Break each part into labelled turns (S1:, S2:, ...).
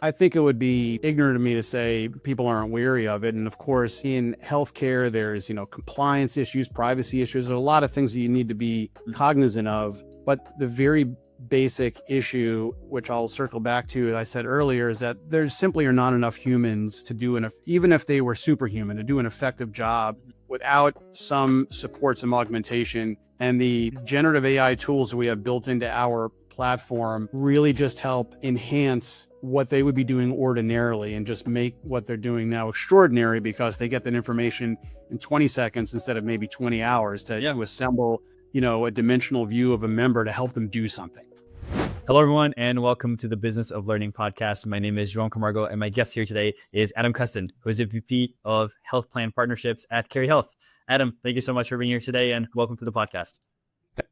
S1: I think it would be ignorant of me to say people aren't wary of it. And of course, in healthcare, there's, compliance issues, privacy issues. There's a lot of things that you need to be cognizant of. But the very basic issue, which I'll circle back to, as I said earlier, is that there simply are not enough humans to do even if they were superhuman, to do an effective job without some support, some augmentation. And the generative AI tools that we have built into our platform really just help enhance what they would be doing ordinarily and just make what they're doing now extraordinary, because they get that information in 20 seconds instead of maybe 20 hours to assemble, a dimensional view of a member to help them do something.
S2: Hello, everyone, and welcome to the Business of Learning podcast. My name is João Camargo, and my guest here today is Adam Kustin, who is a VP of Health Plan Partnerships at CaryHealth. Adam, thank you so much for being here today, and welcome to the podcast.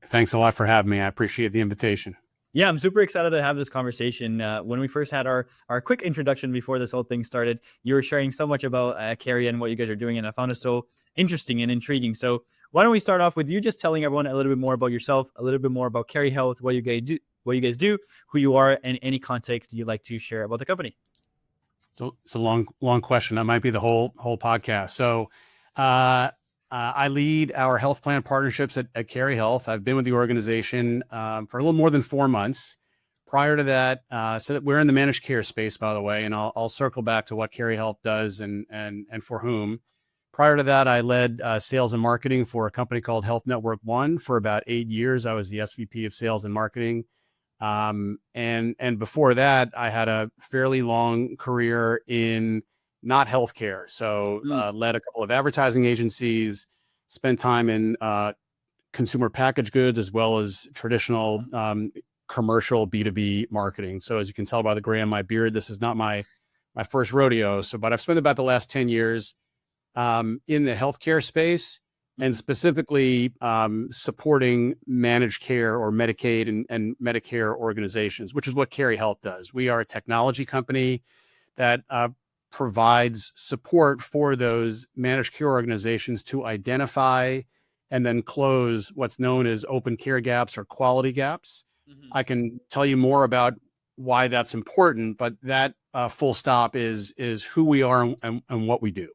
S1: Thanks a lot for having me. I appreciate the invitation.
S2: Yeah, I'm super excited to have this conversation. When we first had our quick introduction before this whole thing started, you were sharing so much about Cary and what you guys are doing, and I found it so interesting and intriguing. So why don't we start off with you just telling everyone a little bit more about yourself, a little bit more about CaryHealth, what you guys do, who you are, and any context you'd like to share about the company.
S1: So it's a long question. That might be the whole podcast. So I lead our health plan partnerships at CaryHealth. I've been with the organization for a little more than 4 months. Prior to that, so that we're in the managed care space, by the way, and I'll circle back to what CaryHealth does and for whom. Prior to that, I led sales and marketing for a company called Health Network One for about 8 years. I was the SVP of sales and marketing. And before that, I had a fairly long career in not healthcare. So led a couple of advertising agencies, spent time in consumer packaged goods as well as traditional commercial B2B marketing. So as you can tell by the gray on my beard, this is not my first rodeo. But I've spent about the last 10 years in the healthcare space, and specifically supporting managed care or Medicaid and Medicare organizations, which is what CaryHealth does. We are a technology company that provides support for those managed care organizations to identify and then close what's known as open care gaps or quality gaps. I can tell you more about why that's important, but that full stop is who we are and what we do.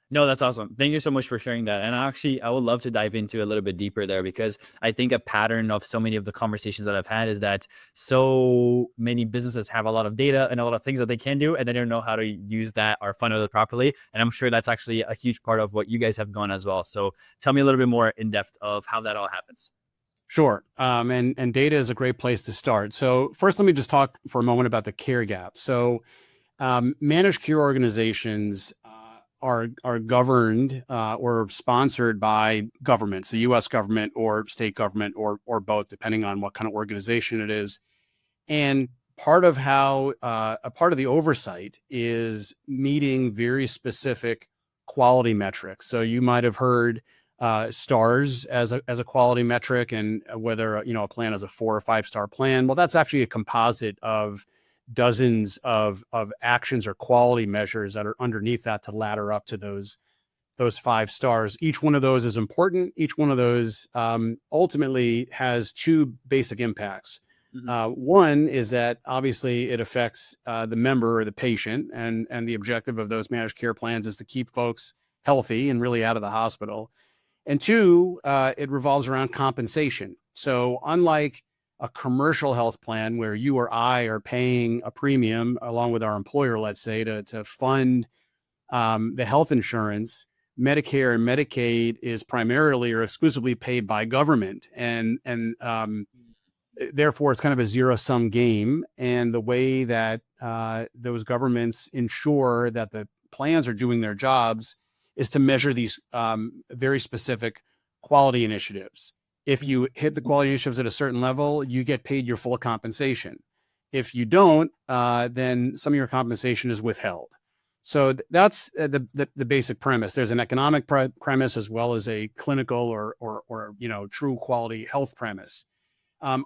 S2: No, that's awesome. Thank you so much for sharing that. And I would love to dive into a little bit deeper there, because I think a pattern of so many of the conversations that I've had is that so many businesses have a lot of data and a lot of things that they can do, and they don't know how to use that or funnel it properly. And I'm sure that's actually a huge part of what you guys have gone as well. So tell me a little bit more in depth of how that all happens.
S1: Sure. And data is a great place to start. So first, let me just talk for a moment about the care gap. So managed care organizations are governed or sponsored by governments, the U.S. government or state government or both, depending on what kind of organization it is. And part of a part of the oversight is meeting very specific quality metrics. So you might have heard stars as a quality metric, and whether a plan is a 4 or 5 star plan. Well, that's actually a composite of dozens of actions or quality measures that are underneath that to ladder up to those 5 stars. Each one of those is important. Each one of those ultimately has 2 basic impacts. One is that obviously it affects the member or the patient, and the objective of those managed care plans is to keep folks healthy and really out of the hospital. And 2, it revolves around compensation. So unlike a commercial health plan where you or I are paying a premium along with our employer, let's say, to fund the health insurance, Medicare and Medicaid is primarily or exclusively paid by government. And therefore, it's kind of a zero-sum game. And the way that those governments ensure that the plans are doing their jobs is to measure these very specific quality initiatives. If you hit the quality initiatives at a certain level, you get paid your full compensation. If you don't, then some of your compensation is withheld. So that's the basic premise. There's an economic premise as well as a clinical or true quality health premise.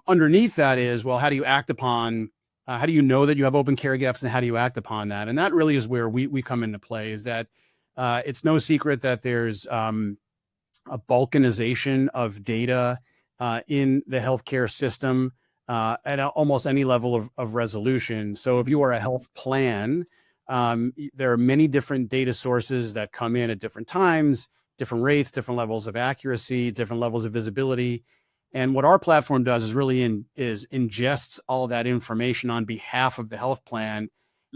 S1: Underneath that is, well, how do you act upon? How do you know that you have open care gaps, and how do you act upon that? And that really is where we come into play. Is that it's no secret that there's a balkanization of data in the healthcare system. almost any level of resolution. So if you are a health plan, there are many different data sources that come in at different times, different rates, different levels of accuracy, different levels of visibility. And what our platform does is really ingests all of that information on behalf of the health plan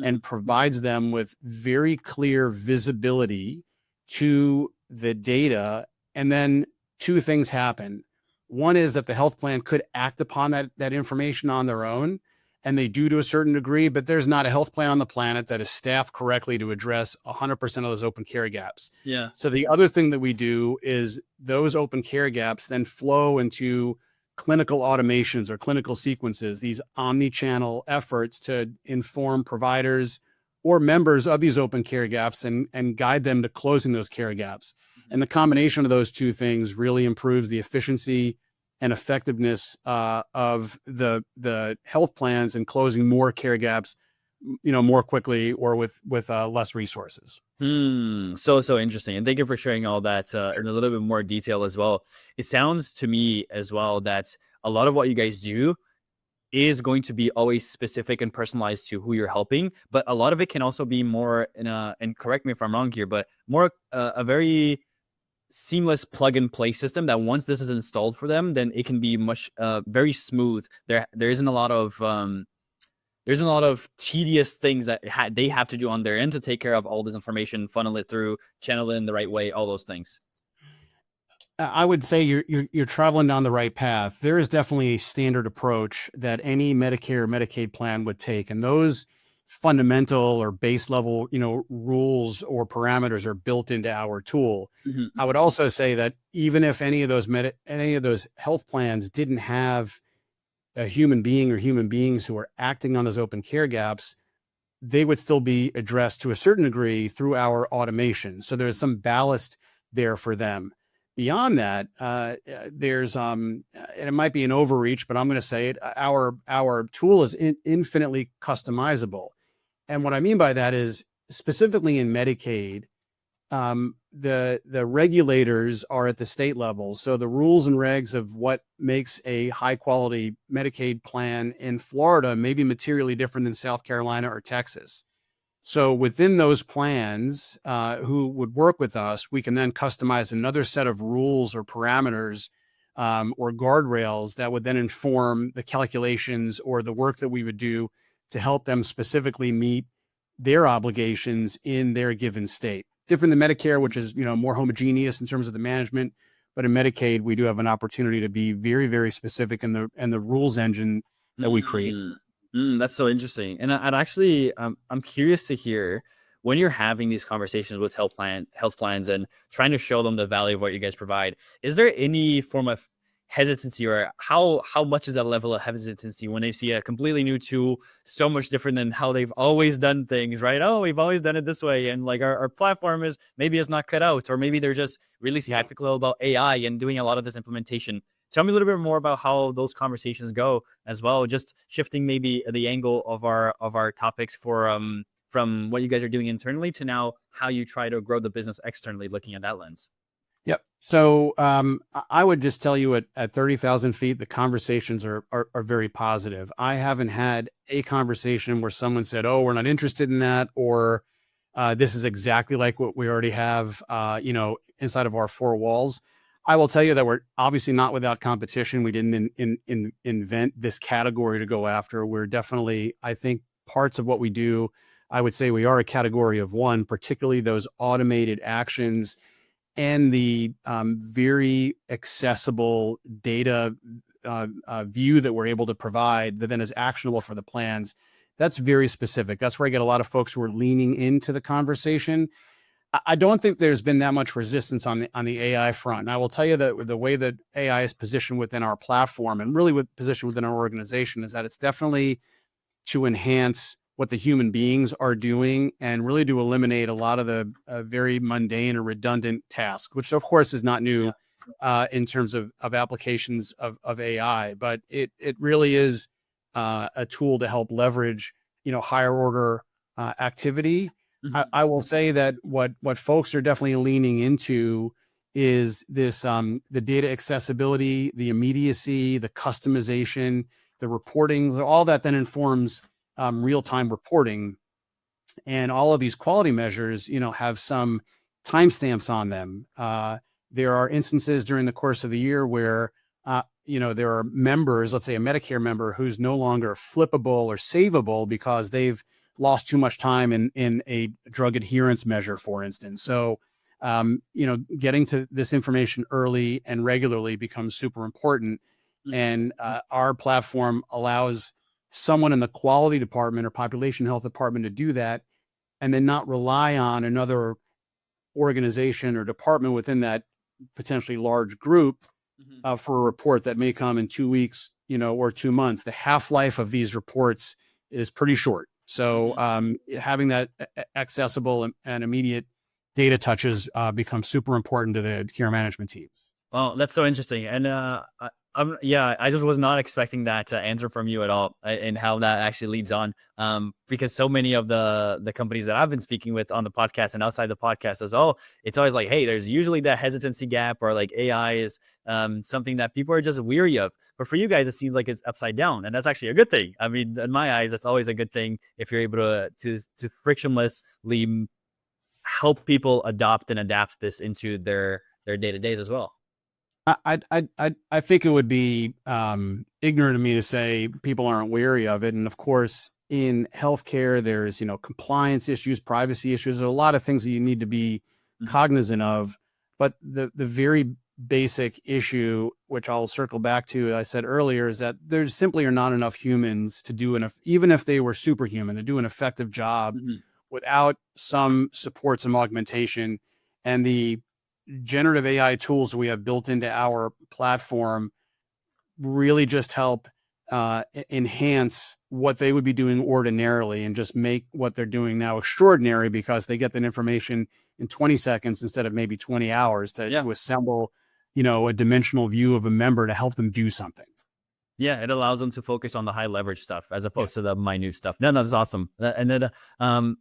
S1: and provides them with very clear visibility to the data. And then two things happen. One is that the health plan could act upon that information on their own, and they do to a certain degree, but there's not a health plan on the planet that is staffed correctly to address 100% of those open care gaps.
S2: Yeah.
S1: So the other thing that we do is those open care gaps then flow into clinical automations or clinical sequences, these omni-channel efforts to inform providers or members of these open care gaps and guide them to closing those care gaps. And the combination of those two things really improves the efficiency and effectiveness of the health plans and closing more care gaps, more quickly or with less resources.
S2: So interesting. And thank you for sharing all that in a little bit more detail as well. It sounds to me as well that a lot of what you guys do is going to be always specific and personalized to who you're helping, but a lot of it can also be more and correct me if I'm wrong here, but more a very seamless plug and play system that once this is installed for them, then it can be much very smooth. There isn't a lot of there's a lot of tedious things that they have to do on their end to take care of all this information, funnel it through, channel it in the right way, all those things.
S1: I would say you're traveling down the right path. There is definitely a standard approach that any Medicare or Medicaid plan would take, and those fundamental or base level, rules or parameters are built into our tool. I would also say that even if any of those health plans didn't have a human being or human beings who are acting on those open care gaps, they would still be addressed to a certain degree through our automation. So there's some ballast there for them. Beyond that, there's and it might be an overreach, but I'm going to say it. Our tool is infinitely customizable. And what I mean by that is specifically in Medicaid, the regulators are at the state level. So the rules and regs of what makes a high quality Medicaid plan in Florida may be materially different than South Carolina or Texas. So within those plans, who would work with us, we can then customize another set of rules or parameters or guardrails that would then inform the calculations or the work that we would do to help them specifically meet their obligations in their given state. Different than Medicare, which is more homogeneous in terms of the management, but in Medicaid we do have an opportunity to be very, very specific in the rules engine that we create.
S2: That's so interesting, and I'd actually I'm curious to hear when you're having these conversations with health plans and trying to show them the value of what you guys provide. Is there any form of hesitancy, or how much is that level of hesitancy when they see a completely new tool, so much different than how they've always done things, right? Oh, we've always done it this way, and like our platform is maybe it's not cut out, or maybe they're just really skeptical about AI and doing a lot of this implementation. Tell me a little bit more about how those conversations go as well, just shifting maybe the angle of our topics from what you guys are doing internally to now how you try to grow the business externally, looking at that lens.
S1: Yep. So I would just tell you at 30,000 feet, the conversations are very positive. I haven't had a conversation where someone said, "Oh, we're not interested in that," or "This is exactly like what we already have, inside of our four walls." I will tell you that we're obviously not without competition. We didn't invent this category to go after. We're definitely, I think, parts of what we do. I would say we are a category of one, particularly those automated actions and the very accessible data view that we're able to provide that then is actionable for the plans. That's very specific. That's where I get a lot of folks who are leaning into the conversation. I don't think there's been that much resistance on the AI front. And I will tell you that the way that AI is positioned within our platform and really positioned within our organization is that it's definitely to enhance what the human beings are doing and really to eliminate a lot of the very mundane or redundant tasks, which of course is not new in terms of applications of AI, but it really is a tool to help leverage, higher order activity. I will say that what folks are definitely leaning into is this, the data accessibility, the immediacy, the customization, the reporting, all that then informs real-time reporting. And all of these quality measures, have some timestamps on them. There are instances during the course of the year where, there are members, let's say a Medicare member, who's no longer flippable or savable because they've lost too much time in a drug adherence measure, for instance. So, getting to this information early and regularly becomes super important. And our platform allows someone in the quality department or population health department to do that, and then not rely on another organization or department within that potentially large group for a report that may come in 2 weeks, or 2 months. The half-life of these reports is pretty short. So having that accessible and immediate data touches becomes super important to the care management teams.
S2: Well, that's so interesting. And I just was not expecting that answer from you at all, and how that actually leads on. Because so many of the companies that I've been speaking with on the podcast and outside the podcast as well, it's always like, hey, there's usually that hesitancy gap, or like AI is something that people are just weary of. But for you guys, it seems like it's upside down, and that's actually a good thing. I mean, in my eyes, that's always a good thing if you're able to frictionlessly help people adopt and adapt this into their day-to-days as well.
S1: I think it would be ignorant of me to say people aren't wary of it. And of course, in healthcare, there's compliance issues, privacy issues. There's a lot of things that you need to be cognizant of. But the very basic issue, which I'll circle back to, I said earlier, is that there simply are not enough humans to do even if they were superhuman, to do an effective job without some support, some augmentation. And the generative AI tools we have built into our platform really just help enhance what they would be doing ordinarily, and just make what they're doing now extraordinary, because they get that information in 20 seconds instead of maybe 20 hours to assemble, a dimensional view of a member to help them do something.
S2: Yeah, it allows them to focus on the high leverage stuff as opposed to the minute stuff. No, that's awesome. And then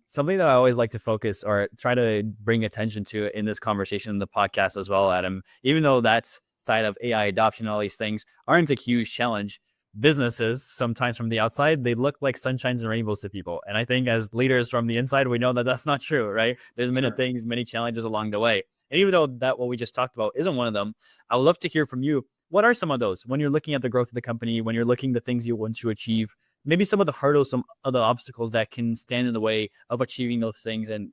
S2: something that I always like to focus or try to bring attention to in this conversation in the podcast as well, Adam, even though that side of AI adoption and all these things aren't a huge challenge, businesses, sometimes from the outside, they look like sunshines and rainbows to people. And I think as leaders from the inside, we know that that's not true, right? There's many things, many challenges along the way. And even though that what we just talked about isn't one of them, I would love to hear from you. What are some of those when you're looking at the growth of the company, when you're looking at the things you want to achieve, maybe some of the hurdles, some of the obstacles that can stand in the way of achieving those things and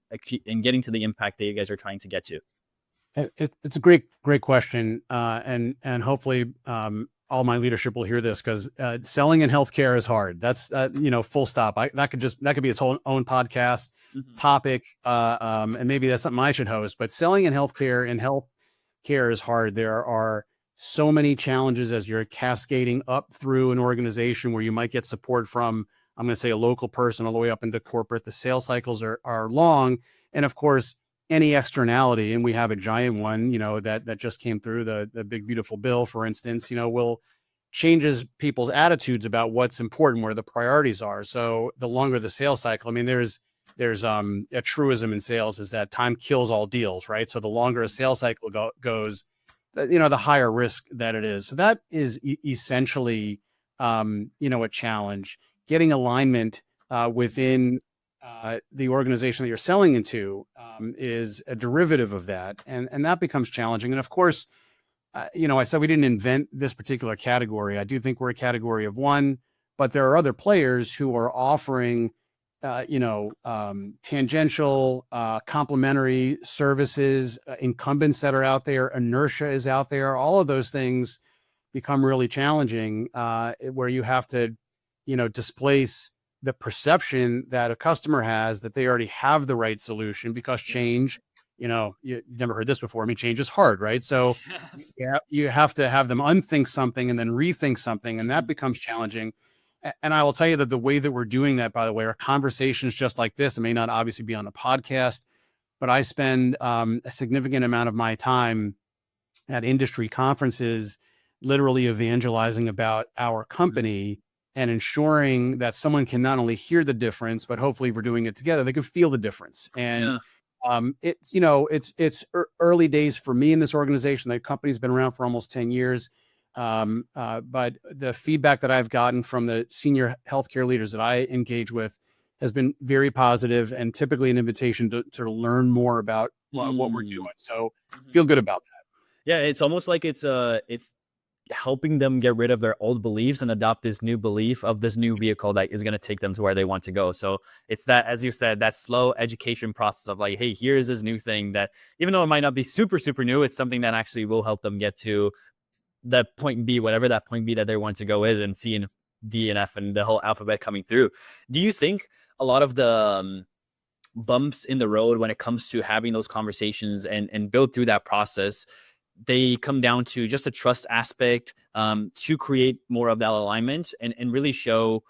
S2: getting to the impact that you guys are trying to get to?
S1: It's a great question. And hopefully all my leadership will hear this, because selling in healthcare is hard. That's, full stop. That could be its whole own podcast topic. And maybe that's something I should host, but selling in healthcare and healthcare is hard. There are so many challenges as you're cascading up through an organization where you might get support from, I'm going to say, a local person all the way up into corporate. The sales cycles are long. And of course, any externality, and we have a giant one, that just came through, the big, beautiful bill, for instance, will changes people's attitudes about what's important, where the priorities are. So the longer the sales cycle, I mean, there's a truism in sales, is that time kills all deals, right? So the longer a sales cycle goes, the higher risk that it is. So that is essentially, a challenge. Getting alignment within the organization that you're selling into is a derivative of that. And that becomes challenging. And of course, I said we didn't invent this particular category. I do think we're a category of one, but there are other players who are offering tangential, complementary services, incumbents that are out there, inertia is out there. All of those things become really challenging, where you have to, displace the perception that a customer has that they already have the right solution, because change, you've never heard this before. I mean, change is hard, right? So you have to have them unthink something and then rethink something, and that becomes challenging. And I will tell you that the way that we're doing that, by the way, are conversations just like this. It may not obviously be on a podcast, but I spend a significant amount of my time at industry conferences, literally evangelizing about our company and ensuring that someone can not only hear the difference, but hopefully if we're doing it together, they can feel the difference. And it's early days for me in this organization. The company's been around for almost 10 years. But the feedback that I've gotten from the senior healthcare leaders that I engage with has been very positive, and typically an invitation to learn more about what we're
S2: Mm.
S1: doing. So
S2: Mhm.
S1: feel good about that.
S2: Yeah, it's almost like it's helping them get rid of their old beliefs and adopt this new belief of this new vehicle that is going to take them to where they want to go. So it's that, as you said, that slow education process of like, hey, here's this new thing that, even though it might not be super, super new, it's something that actually will help them get to the point B, whatever that point B that they want to go is, and C and D and F and the whole alphabet coming through. Do you think a lot of the bumps in the road when it comes to having those conversations and build through that process, they come down to just a trust aspect, to create more of that alignment and really show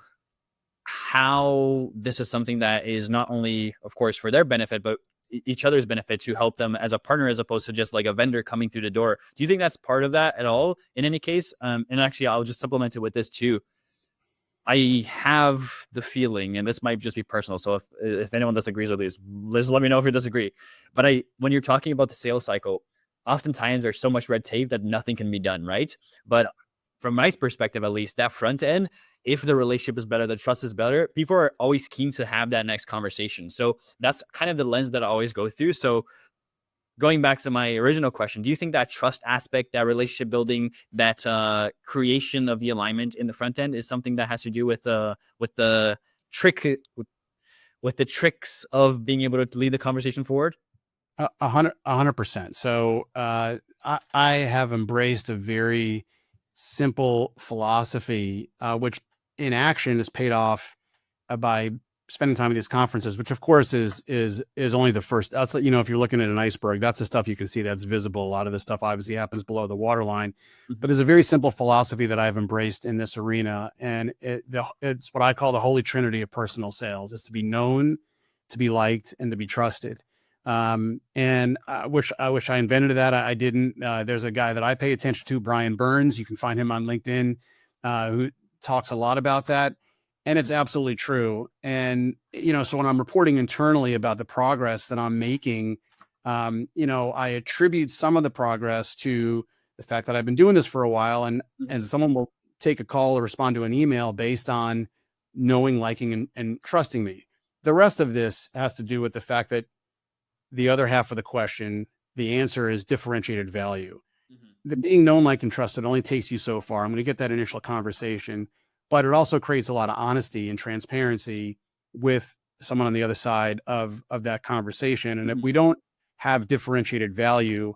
S2: how this is something that is not only, of course, for their benefit, but each other's benefit, to help them as a partner as opposed to just like a vendor coming through the door. Do you think that's part of that at all in any case? And actually, I'll just supplement it with this too. I have the feeling, and this might just be personal, so if anyone disagrees with this, just let me know if you disagree. But when you're talking about the sales cycle, oftentimes there's so much red tape that nothing can be done, right? But from my perspective, at least, that front end, if the relationship is better, the trust is better, people are always keen to have that next conversation. So that's kind of the lens that I always go through. So going back to my original question, do you think that trust aspect, that relationship building, that creation of the alignment in the front end is something that has to do with the trick with the tricks of being able to lead the conversation forward?
S1: 100%. So I have embraced a very simple philosophy, which in action is paid off by spending time at these conferences, which of course is only the first. That's, you know, if you're looking at an iceberg, that's the stuff you can see that's visible. A lot of this stuff obviously happens below the waterline,
S2: Mhm.
S1: but it's a very simple philosophy that I've embraced in this arena, and it's what I call the holy trinity of personal sales: is to be known, to be liked, and to be trusted. And I wish I invented that. I didn't. There's a guy that I pay attention to, Brian Burns. You can find him on LinkedIn, who talks a lot about that. And it's absolutely true. And, you know, so when I'm reporting internally about the progress that I'm making, you know, I attribute some of the progress to the fact that I've been doing this for a while, and
S2: Mhm.
S1: someone will take a call or respond to an email based on knowing, liking, and trusting me. The rest of this has to do with the fact that the other half of the question, the answer is differentiated value.
S2: Mhm.
S1: The being known, liked, and trusted only takes you so far. I'm going to get that initial conversation, but it also creates a lot of honesty and transparency with someone on the other side of that conversation. And if
S2: Mhm.
S1: we don't have differentiated value,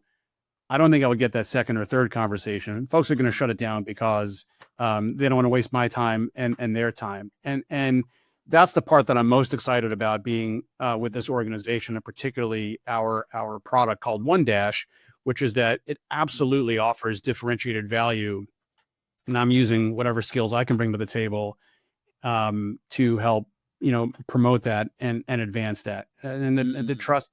S1: I don't think I would get that second or third conversation. Folks are going to
S2: Mhm.
S1: shut it down because they don't want to waste my time and their time. And that's the part that I'm most excited about being with this organization, and particularly our product called OneDash, which is that it absolutely offers differentiated value. And I'm using whatever skills I can bring to the table to help, you know, promote that and advance that. And the
S2: Mhm.
S1: trust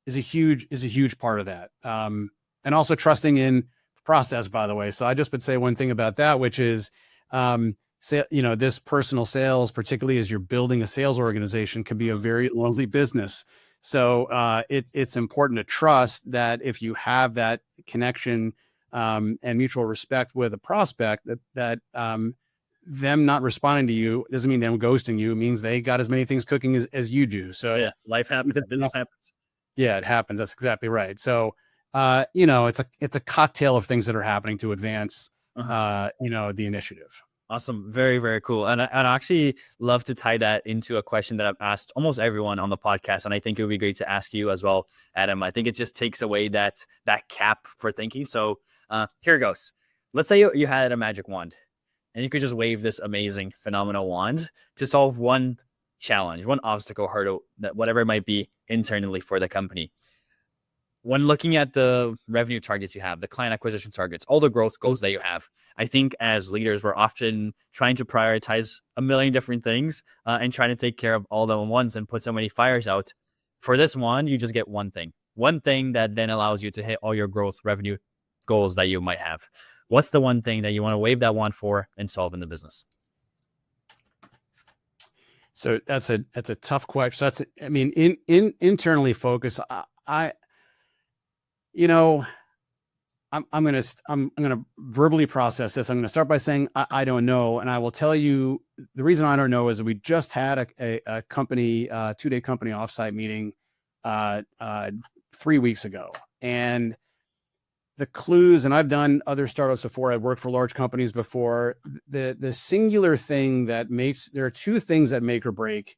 S1: is a huge part of that. And also trusting in process, by the way. So I just would say one thing about that, which is, you know, this personal sales, particularly as you're building a sales organization, can be a
S2: Mhm.
S1: very lonely business. So it's important to trust that if you have that connection and mutual respect with a prospect, that them not responding to you doesn't mean them ghosting you. It means they got as many things cooking as you do.
S2: Oh yeah,
S1: So
S2: life happens, business happens.
S1: yeah, it happens. That's exactly right. So, you know, it's a cocktail of things that are happening to advance,
S2: Uh-huh.
S1: you know, the initiative.
S2: Awesome. Very, very cool. And I actually love to tie that into a question that I've asked almost everyone on the podcast. And I think it would be great to ask you as well, Adam. I think it just takes away that cap for thinking. So here it goes. Let's say you had a magic wand and you could just wave this amazing, phenomenal wand to solve one challenge, one obstacle, hurdle, that whatever it might be internally for the company. When looking at the revenue targets you have, the client acquisition targets, all the growth
S1: Mm.
S2: goals that you have, I think as leaders, we're often trying to prioritize a million different things and trying to take care of all them at once and put so many fires out. For this one, you just get one thing that then allows you to hit all your growth revenue goals that you might have. What's the one thing that you want to wave that wand for and solve in the business?
S1: So that's a tough question. So I mean, in internally focused, you know, I'm gonna verbally process this. I'm gonna start by saying I don't know, and I will tell you the reason I don't know is we just had a company 2-day company offsite meeting uh, uh, 3 weeks ago, and the clues. And I've done other startups before. I've worked for large companies before. The singular thing that makes there are two things that make or break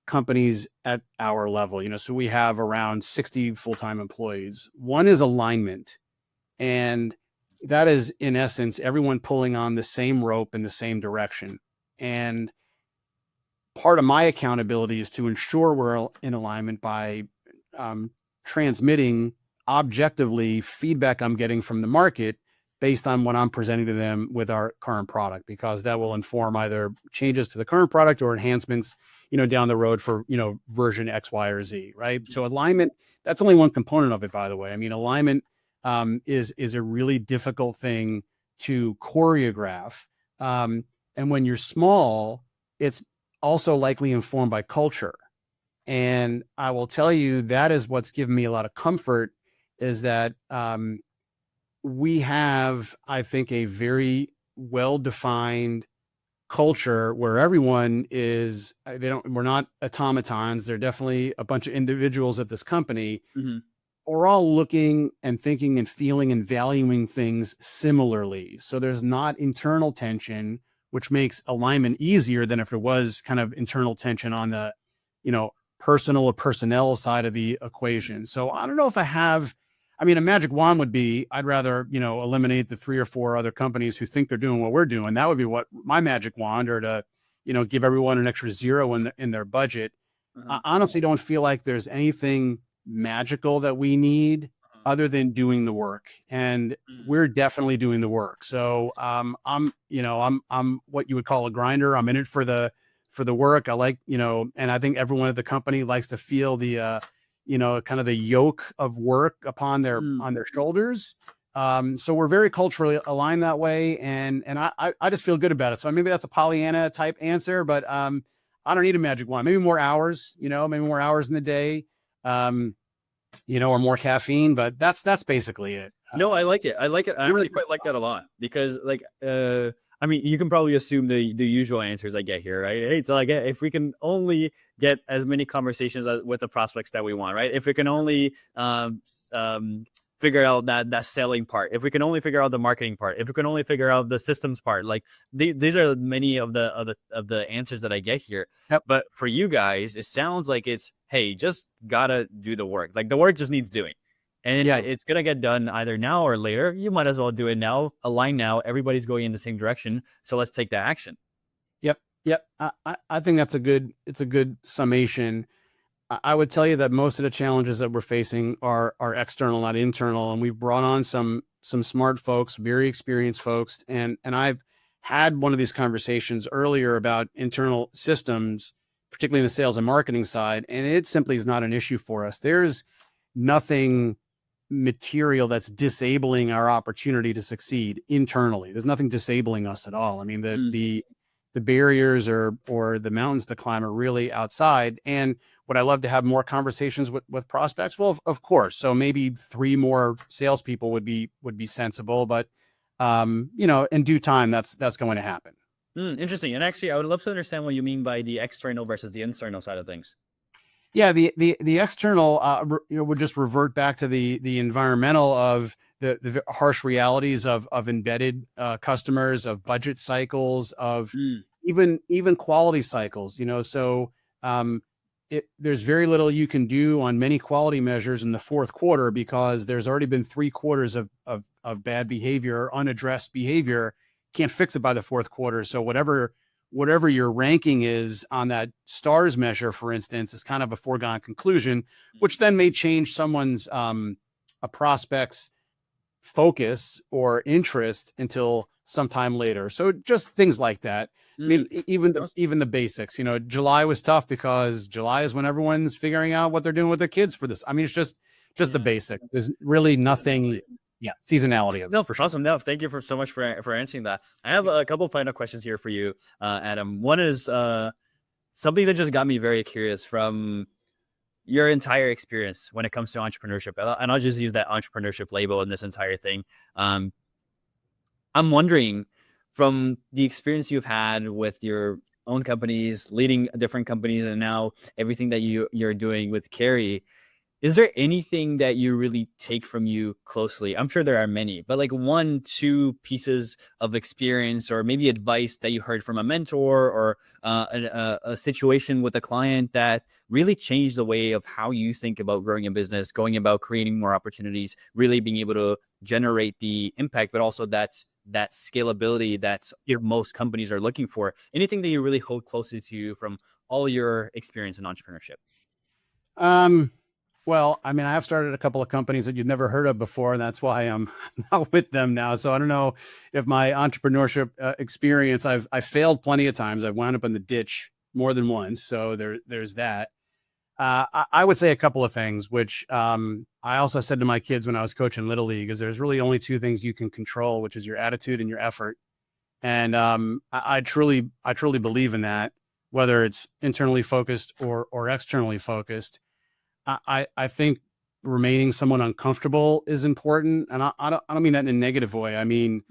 S1: companies at our level. So we have around 60 full-time employees. One is alignment. And that is, in essence, everyone pulling on the same rope in the same direction. And part of my accountability is to ensure we're in alignment by transmitting objectively feedback I'm getting from the market based on what I'm presenting to them with our current product, because that will inform either changes to the current product or enhancements, down the road for, version X, Y, or Z, right? So alignment, that's only one component of it, by the way. I mean, alignment is a really difficult thing to choreograph. And when you're small, it's also likely informed by culture. And I will tell you that is what's given me a lot of comfort, is that we have, I think, a very well-defined culture where everyone is, we're not automatons. They're definitely a bunch of individuals at this company.
S2: Mm-hmm.
S1: We're all looking and thinking and feeling and valuing things similarly. So there's not internal tension, which makes alignment easier than if there was kind of internal tension on the, personal or personnel side of the equation. So I don't know if a magic wand would be, I'd rather, eliminate the 3 or 4 other companies who think they're doing what we're doing. That would be what my magic wand, or to, give everyone an extra zero in their budget.
S2: Uh-huh.
S1: I honestly don't feel like there's anything magical that we need other than doing the work, and we're definitely doing the work. So I'm what you would call a grinder. I'm in it for the work. I like, and I think everyone at the company likes to feel the kind of the yoke of work upon on their shoulders. So we're very culturally aligned that way, and I just feel good about it. So maybe that's a Pollyanna type answer, but I don't need a magic wand. Maybe more hours, maybe more hours in the day, or more caffeine, but that's basically it.
S2: No, I like it. I like it. I actually quite like that a lot, because you can probably assume the usual answers I get here, right? Hey, so if we can only get as many conversations with the prospects that we want, right? If we can only figure out that selling part, if we can only figure out the marketing part, if we can only figure out the systems part, like these are many of the answers that I get here.
S1: Yep.
S2: But for you guys, it sounds like it's, hey, just gotta do the work. Like the work just needs doing. And it's going to get done either now or later. You might as well do it now, align now. Everybody's going in the same direction. So let's take the action.
S1: Yep. I think it's a good summation. I would tell you that most of the challenges that we're facing are external, not internal. And we've brought on some smart folks, very experienced folks. And I've had one of these conversations earlier about internal systems, particularly in the sales and marketing side. And it simply is not an issue for us. There's nothing material that's disabling our opportunity to succeed internally. There's nothing disabling us at all. I mean, the barriers or the mountains to climb are really outside. And would I love to have more conversations with prospects? Well, of course. So maybe 3 more salespeople would be sensible, but in due time, that's going to happen.
S2: Interesting. And actually, I would love to understand what you mean by the external versus the internal side of things.
S1: Yeah, the external would just revert back to the environmental of the harsh realities of embedded customers, of budget cycles, of even quality cycles. So there's very little you can do on many quality measures in the fourth quarter, because there's already been 3 quarters of bad behavior, unaddressed behavior. Can't fix it by the fourth quarter. So whatever your ranking is on that stars measure, for instance, is kind of a foregone conclusion, which then may change someone's a prospect's focus or interest until sometime later. So just things like that. I mean, even the basics. July was tough because July is when everyone's figuring out what they're doing with their kids for this. I mean, it's just the basic. There's really nothing. Yeah, seasonality.
S2: No, for awesome. No, thank you so much for answering that. I have a couple of final questions here for you, Adam. One is something that just got me very curious from your entire experience when it comes to entrepreneurship, and I'll just use that entrepreneurship label in this entire thing. Um, I'm wondering, from the experience you've had with your own companies, leading different companies, and now everything that you're doing with Cary, is there anything that you really take from you closely? I'm sure there are many, but like one, two pieces of experience or maybe advice that you heard from a mentor or a situation with a client that really changed the way of how you think about growing a business, going about creating more opportunities, really being able to generate the impact, but also that scalability that most companies are looking for. Anything that you really hold closely to you from all your experience in entrepreneurship?
S1: Um, well, I mean, I have started a couple of companies that you've never heard of before, and that's why I'm not with them now. So I don't know if my entrepreneurship experience, I failed plenty of times. I've wound up in the ditch more than once. So there's that. I would say a couple of things, which I also said to my kids when I was coaching Little League, is there's really only two things you can control, which is your attitude and your effort. And I truly believe in that, whether it's internally focused or externally focused. I think remaining someone uncomfortable is important, and I don't mean that in a negative way. I mean,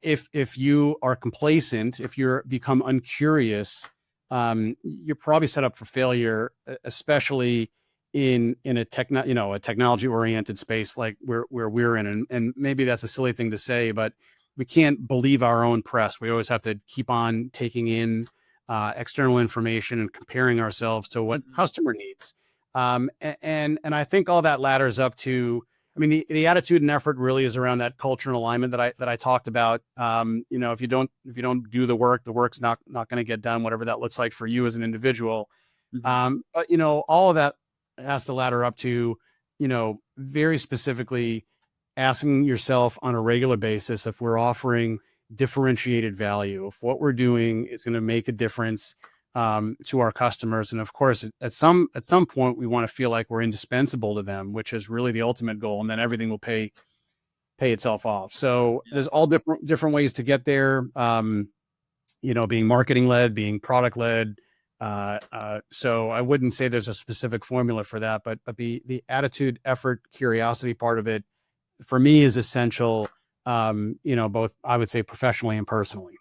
S1: if you are complacent, if you're become uncurious, you're probably set up for failure, especially in a a technology oriented space like where we're in. And maybe that's a silly thing to say, but we can't believe our own press. We always have to keep on taking in external information and comparing ourselves to what customer needs. And I think all that ladders up to, I mean, the attitude and effort really is around that culture and alignment that I talked about. If you don't do the work, the work's not going to get done, whatever that looks like for you as an individual. But all of that has to ladder up to, very specifically asking yourself on a regular basis if we're offering differentiated value, if what we're doing is going to make a difference to our customers. And of course, at some point, we want to feel like we're indispensable to them, which is really the ultimate goal. And then everything will pay itself off. So there's all different ways to get there. Being marketing led, being product led. So I wouldn't say there's a specific formula for that, but the attitude, effort, curiosity part of it for me is essential. Both I would say professionally and personally.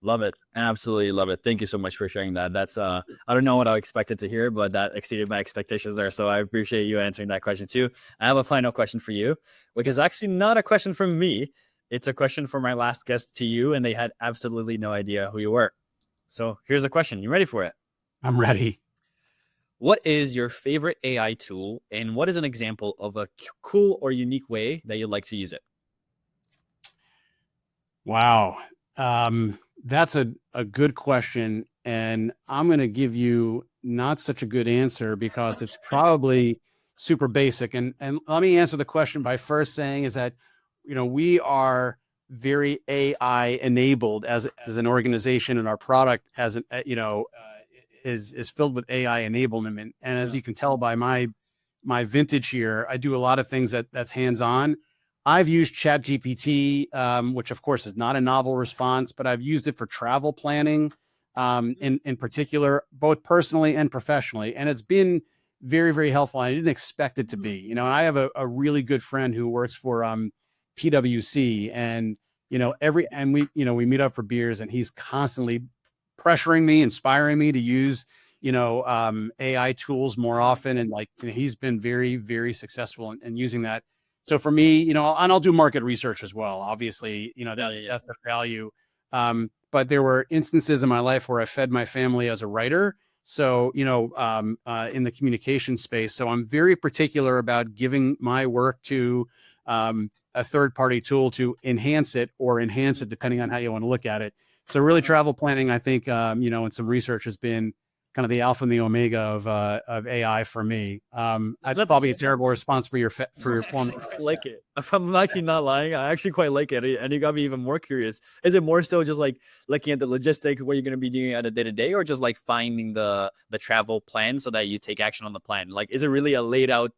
S2: Love it. Absolutely love it. Thank you so much for sharing that. That's I don't know what I expected to hear, but that exceeded my expectations there. So I appreciate you answering that question too. I have a final question for you, which is actually not a question from me. It's a question from my last guest to you, and they had absolutely no idea who you were. So here's a question. You ready for it?
S1: I'm ready.
S2: What is your favorite AI tool, and what is an example of a cool or unique way that you'd like to use it?
S1: Wow. That's a good question. And I'm going to give you not such a good answer because it's probably super basic. And let me answer the question by first saying is that, we are very AI enabled as an organization, and our product has an, is filled with AI enablement. And as you can tell by my vintage here, I do a lot of things that's hands-on. I've used ChatGPT, which of course is not a novel response, but I've used it for travel planning, in particular, both personally and professionally. And it's been very, very helpful. I didn't expect it to be. I have a really good friend who works for PwC, and we meet up for beers, and he's constantly pressuring me, inspiring me to use AI tools more often, and he's been very, very successful in using that. So for me, and I'll do market research as well. Obviously, that's the value. But there were instances in my life where I fed my family as a writer. So, in the communication space. So I'm very particular about giving my work to a third-party tool to enhance it depending on how you want to look at it. So really travel planning, I think, and some research has been kind of the alpha and the omega of AI for me. That's probably a terrible response for your form.
S2: I like it. If I'm actually not lying, I actually quite like it. And you got me even more curious. Is it more so just like looking at the logistics, what you're going to be doing at a day-to-day, or just like finding the travel plan so that you take action on the plan? Like, is it really a laid out,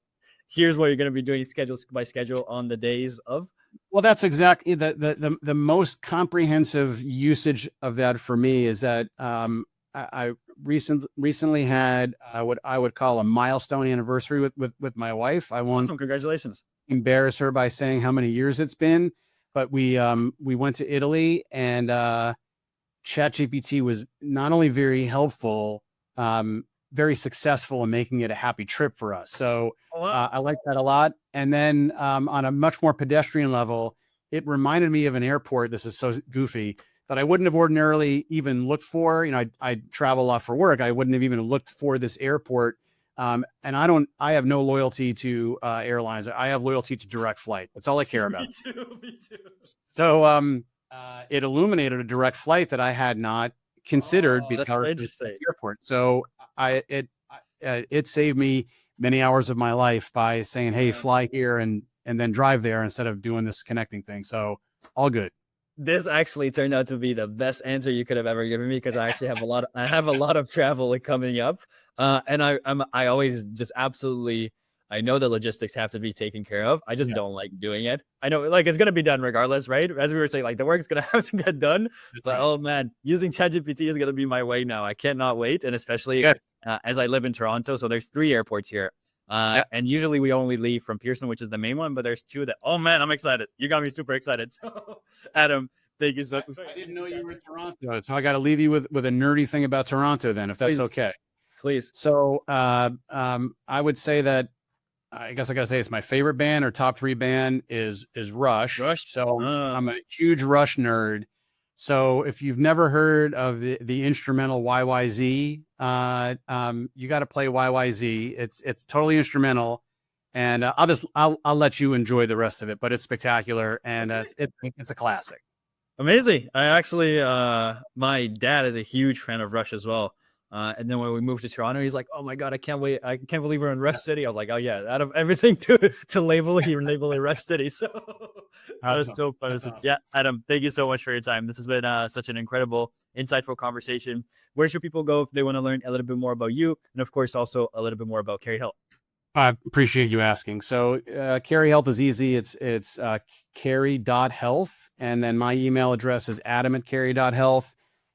S2: here's what you're going to be doing schedule by schedule on the days of?
S1: Well, that's exactly the most comprehensive usage of that for me is that I recently had what I would call a milestone anniversary with my wife. I won't
S2: Awesome. Congratulations.
S1: embarrass her by saying how many years it's been, but we went to Italy, and ChatGPT was not only very helpful, very successful in making it a happy trip for us. So
S2: Oh, wow.
S1: I like that a lot. And then on a much more pedestrian level, it reminded me of an airport. This is so goofy that I wouldn't have ordinarily even looked for. You know, I travel a lot for work. I wouldn't have even looked for this airport. And I have no loyalty to airlines. I have loyalty to direct flight. That's all I care about.
S2: Me too. Me too.
S1: So it illuminated a direct flight that I had not considered
S2: Oh, that's so
S1: because of the
S2: interesting.
S1: airport. So it saved me many hours of my life by saying, "Hey, fly here and then drive there," instead of doing this connecting thing. So all good.
S2: This actually turned out to be the best answer you could have ever given me, because I actually have a lot of travel coming up, and I always just absolutely, I know the logistics have to be taken care of. I just
S1: Yeah,
S2: don't like doing it. I know, like, it's gonna be done regardless, right? As we were saying, like, the work's gonna have to get done.
S1: that's
S2: But
S1: right.
S2: oh man, using ChatGPT is gonna be my way now. I cannot wait, and especially
S1: Yeah,
S2: as I live in Toronto, so there's 3 airports here.
S1: yeah.
S2: And usually we only leave from Pearson, which is the main one, but there's 2 that. Oh man, I'm excited! You got me super excited. So, Adam, thank you so.
S1: I didn't know you were in Toronto, so I got to leave you with a nerdy thing about Toronto, then, if that's
S2: Please,
S1: okay.
S2: please.
S1: So I would say that I guess I gotta say it's my favorite band or top 3 band is Rush.
S2: Rush.
S1: So I'm a huge Rush nerd. So if you've never heard of the instrumental YYZ, you got to play YYZ. It's totally instrumental, and I'll let you enjoy the rest of it. But it's spectacular, and it's a classic.
S2: Amazing. I actually, my dad is a huge fan of Rush as well. And then when we moved to Toronto, he's like, "Oh my god, I can't wait! I can't believe we're in Rush City." I was like, "Oh yeah, out of everything to label, he labeled it Rush City." So that was
S1: Awesome.
S2: so fun.
S1: That's awesome.
S2: Yeah, Adam, thank you so much for your time. This has been such an incredible, insightful conversation. Where should people go if they want to learn a little bit more about you, and of course, also a little bit more about CaryHealth?
S1: I appreciate you asking. So CaryHealth is easy. It's Cary.health. And then my email address is adam@cary.health.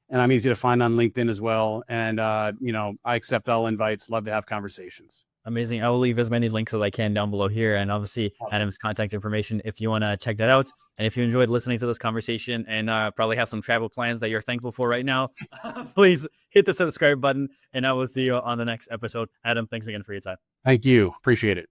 S1: And I'm easy to find on LinkedIn as well. And, I accept all invites. Love to have conversations.
S2: Amazing. I will leave as many links as I can down below here, and obviously
S1: Awesome.
S2: Adam's contact information if you want to check that out. And if you enjoyed listening to this conversation and probably have some travel plans that you're thankful for right now, please hit the subscribe button, and I will see you on the next episode. Adam, thanks again for your time.
S1: Thank you. Appreciate it.